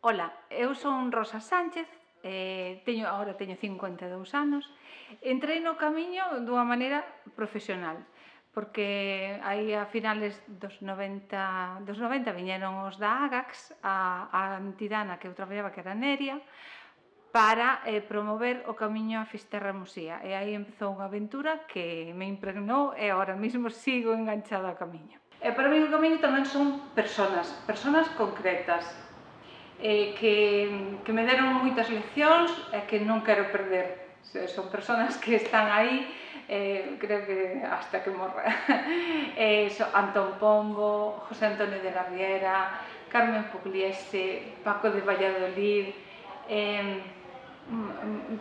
Ola, eu son Rosa Sánchez, agora teño 52 anos. Entrei no camiño dunha maneira profesional, porque aí a finales dos 90 viñeron os da Agax, a entidade na que eu traballaba, que era Neria, para promover o camiño a Fisterra Musía. E aí empezou unha aventura que me impregnou e agora mesmo sigo enganchada ao camiño. E para mí o camiño tamén son persoas concretas, que me deron moitas leccións e que non quero perder. Son persoas que están aí, creo que hasta que morra. Antón Pombo, José Antonio de la Riera, Carmen Pugliese, Paco de Valladolid,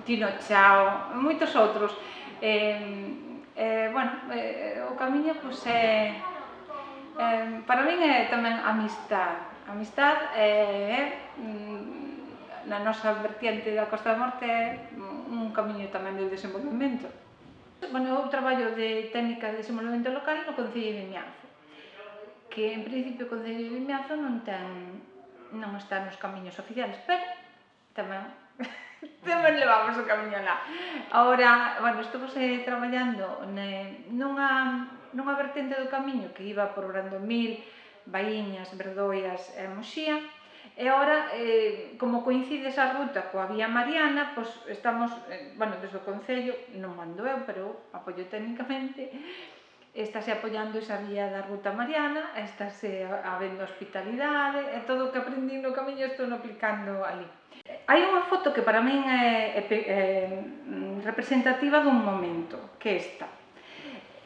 Tino Chao, moitos outros. O camiño para min é tamén amistad. Amistad na nosa vertiente da Costa da Morte é un camiño tamén de desenvolvemento. Eu traballo de técnica de desenvolvemento local no Concello de Vimianzo, que en principio o Concello de Vimianzo non está nos camiños oficiales, pero tamén levamos o camiño lá. Agora, estamos traballando nunha vertente do camiño que iba por Brandomil, Baíñas, Berdoias e Muxía, e agora, como coincide esa ruta coa Vía Mariana, estamos, desde o Concello, non mando eu, pero apoio técnicamente, estáse apoiando esa vía da Ruta Mariana, estáse habendo hospitalidade, e todo o que aprendí no camiño estou aplicando ali. Hai unha foto que para min é representativa dun momento, que é esta.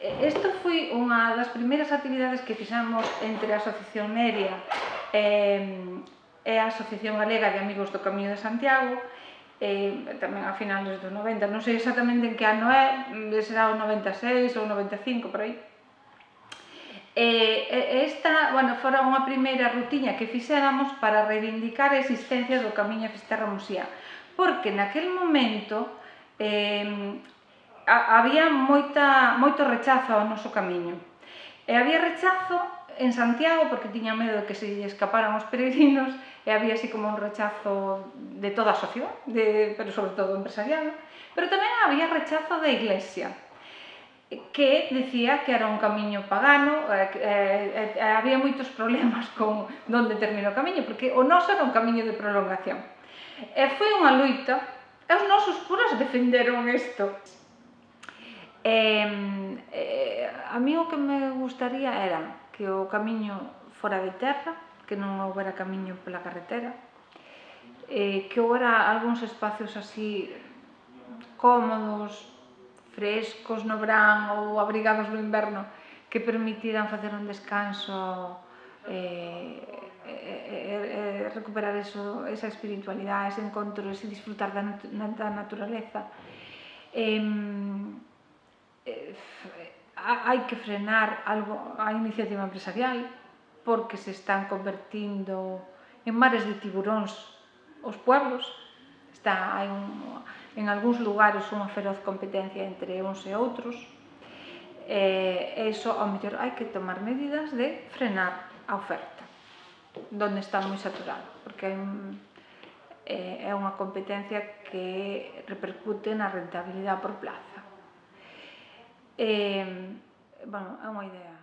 Isto foi unha das primeiras actividades que fixamos entre a Asociación Neria e a Asociación Galega de Amigos do Camiño de Santiago, tamén a finales dos 90, non sei exactamente en que ano é, será o 96 ou 95, por aí. Esta, fora unha primeira rutiña que fixéramos para reivindicar a existencia do camiño a Fisterra Musía, porque naquel momento había moito rechazo ao noso camiño. E había rechazo en Santiago porque tiña medo de que se lle escaparan os peregrinos, e había así como un rechazo de toda a sociedade, pero sobre todo empresarial, pero tamén había rechazo da Iglesia, que decía que era un camiño pagano, había moitos problemas con onde termina o camiño, porque o noso era un camiño de prolongación. E foi unha loita, e os nosos curas defenderon isto. A mí o que me gustaría era que o camiño fora de terra, que non houbera camiño pola carretera, que houbera algúns espacios así cómodos, frescos no verán ou abrigados no inverno, que permitiran facer un descanso e recuperar esa espiritualidade, ese encontro, ese disfrutar da naturaleza. Hai que frenar a iniciativa empresarial, porque se están convertindo en mares de tiburóns os pueblos. Hai en algúns lugares unha feroz competencia entre uns e outros, e iso, ao mellor, hai que tomar medidas de frenar a oferta, donde está moi saturado, porque é unha competencia que repercute na rentabilidade por plaza. É unha idea